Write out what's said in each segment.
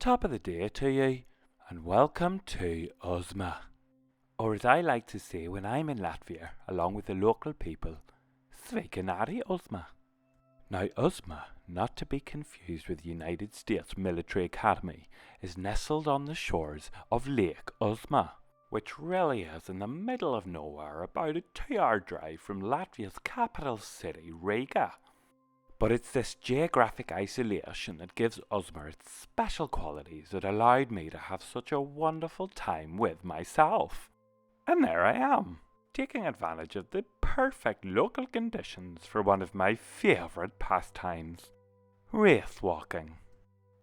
Top of the day to you, and welcome to Usma. Or as I like to say when I'm in Latvia, along with the local people, Sveiki Usma. Now Usma, not to be confused with the United States Military Academy, is nestled on the shores of Lake Usma, which really is in the middle of nowhere, about a 2-hour drive from Latvia's capital city, Riga. But it's this geographic isolation that gives Usma its special qualities that allowed me to have such a wonderful time with myself. And there I am, taking advantage of the perfect local conditions for one of my favourite pastimes, race walking.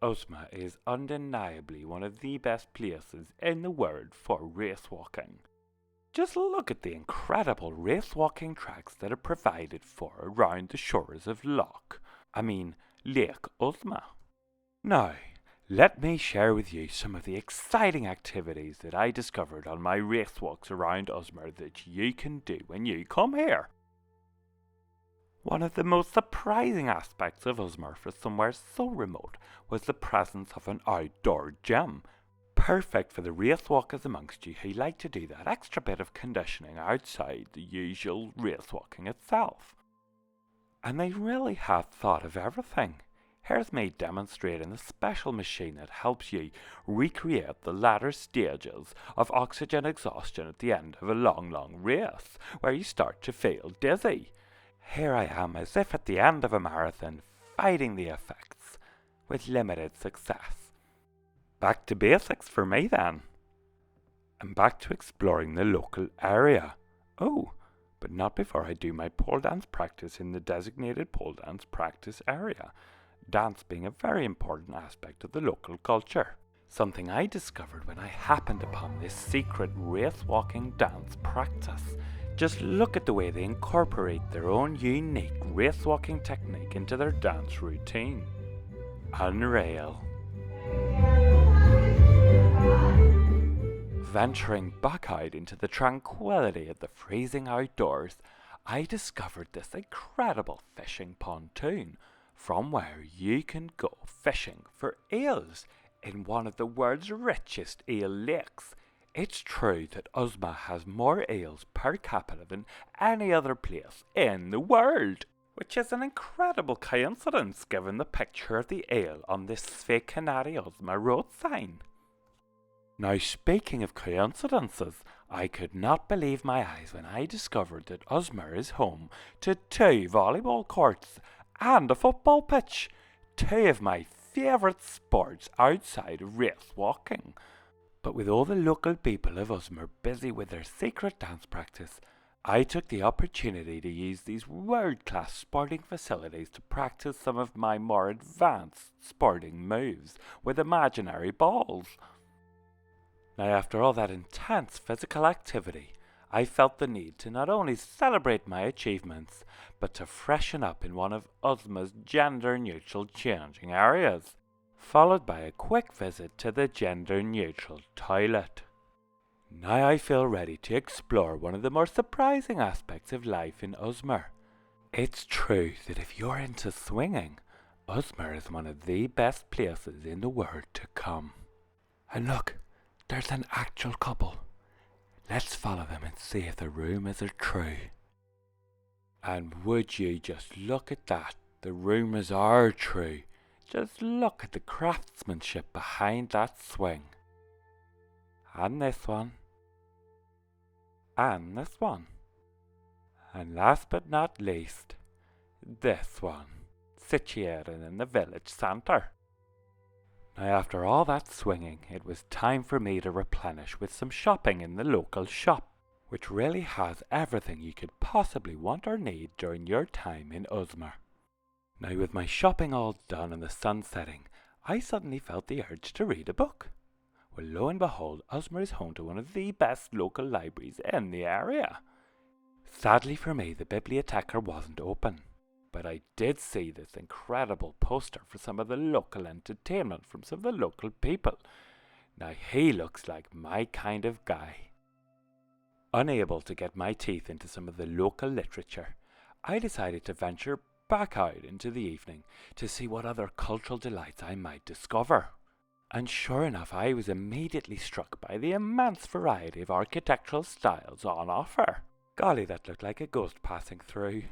Usma is undeniably one of the best places in the world for race walking. Just look at the incredible race walking tracks that are provided for around the shores of Lake Usma. Now, let me share with you some of the exciting activities that I discovered on my race walks around Usma that you can do when you come here. One of the most surprising aspects of Usma for somewhere so remote was the presence of an outdoor gym, perfect for the race walkers amongst you who like to do that extra bit of conditioning outside the usual race walking itself. And they really have thought of everything. Here's me demonstrating the special machine that helps you recreate the latter stages of oxygen exhaustion at the end of a long race, where you start to feel dizzy. Here I am as if at the end of a marathon, fighting the effects, with limited success. Back to basics for me then. And back to exploring the local area. Oh, but not before I do my pole dance practice in the designated pole dance practice area. Dance being a very important aspect of the local culture. Something I discovered when I happened upon this secret race walking dance practice. Just look at the way they incorporate their own unique race walking technique into their dance routine. Unreal. Venturing back out into the tranquility of the freezing outdoors, I discovered this incredible fishing pontoon from where you can go fishing for eels in one of the world's richest eel lakes. It's true that Usma has more eels per capita than any other place in the world, which is an incredible coincidence given the picture of the eel on this Sveiki Usma road sign. Now, speaking of coincidences, I could not believe my eyes when I discovered that Usma is home to 2 volleyball courts and a football pitch, 2 of my favourite sports outside of race walking. But with all the local people of Usma busy with their secret dance practice, I took the opportunity to use these world-class sporting facilities to practice some of my more advanced sporting moves with imaginary balls. Now, after all that intense physical activity, I felt the need to not only celebrate my achievements, but to freshen up in one of Usma's gender-neutral changing areas, followed by a quick visit to the gender-neutral toilet. Now I feel ready to explore one of the more surprising aspects of life in Usma. It's true that if you're into swinging, Usma is one of the best places in the world to come. And look, there's an actual couple. Let's follow them and see if the rumours are true. And would you just look at that, the rumours are true. Just look at the craftsmanship behind that swing. And this one. And this one. And last but not least, this one, situated in the village centre. Now, after all that swinging, it was time for me to replenish with some shopping in the local shop, which really has everything you could possibly want or need during your time in Usma. Now, with my shopping all done and the sun setting, I suddenly felt the urge to read a book. Well, lo and behold, Usma is home to one of the best local libraries in the area. Sadly for me, the biblioteca wasn't open, but I did see this incredible poster for some of the local entertainment from some of the local people. Now, he looks like my kind of guy. Unable to get my teeth into some of the local literature, I decided to venture back out into the evening to see what other cultural delights I might discover. And sure enough, I was immediately struck by the immense variety of architectural styles on offer. Golly, that looked like a ghost passing through.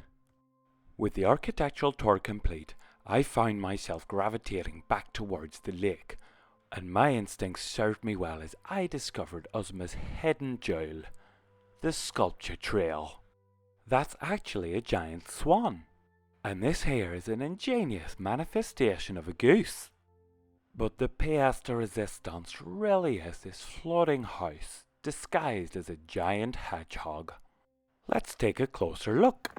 With the architectural tour complete, I found myself gravitating back towards the lake, and my instincts served me well as I discovered Usma's hidden jewel, the sculpture trail. That's actually a giant swan, and this here is an ingenious manifestation of a goose. But the pièce de résistance really is this floating house disguised as a giant hedgehog. Let's take a closer look.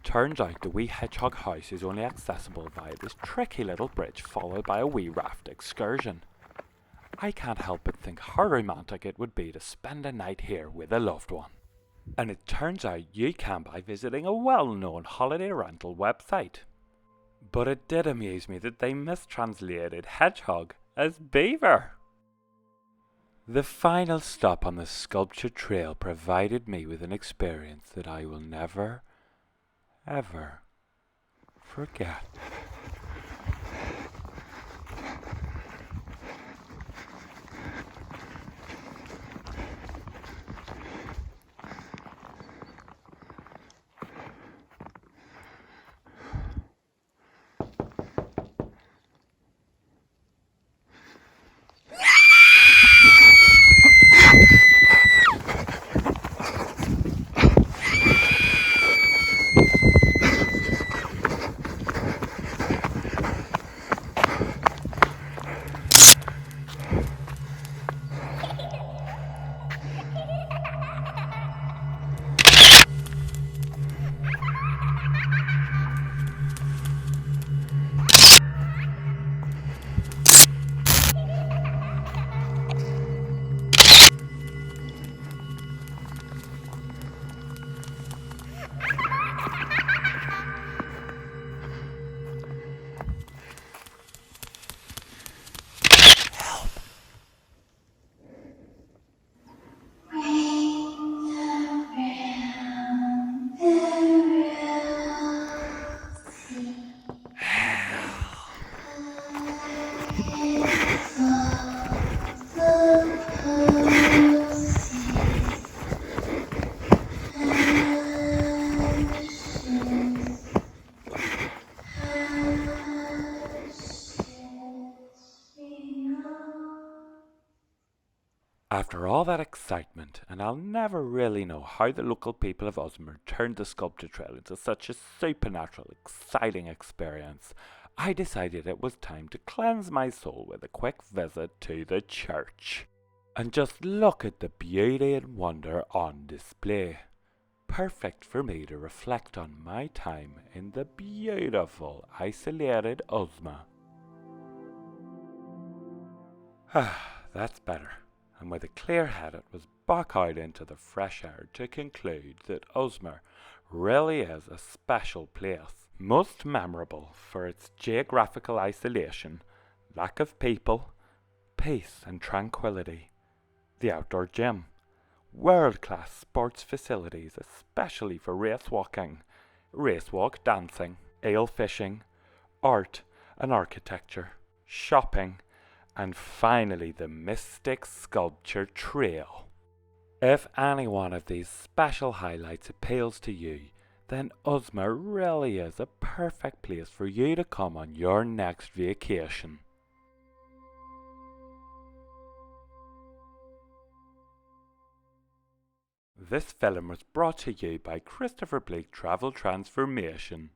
Turns out the wee hedgehog house is only accessible via this tricky little bridge followed by a wee raft excursion. I can't help but think how romantic it would be to spend a night here with a loved one. And it turns out you can by visiting a well-known holiday rental website. But it did amuse me that they mistranslated hedgehog as beaver. The final stop on the sculpture trail provided me with an experience that I will never, ever forget. After all that excitement, and I'll never really know how the local people of Usma turned the sculpture trail into such a supernatural, exciting experience, I decided it was time to cleanse my soul with a quick visit to the church. And just look at the beauty and wonder on display. Perfect for me to reflect on my time in the beautiful, isolated Usma. That's better. And with a clear head it was back out into the fresh air to conclude that Usma really is a special place, most memorable for its geographical isolation, lack of people, peace and tranquility, the outdoor gym, world-class sports facilities especially for racewalk dancing, eel fishing, art and architecture, shopping, and finally the mystic sculpture trail. If any one of these special highlights appeals to you, then Usma really is a perfect place for you to come on your next vacation. This film was brought to you by Christopher Bleak Travel Transformation.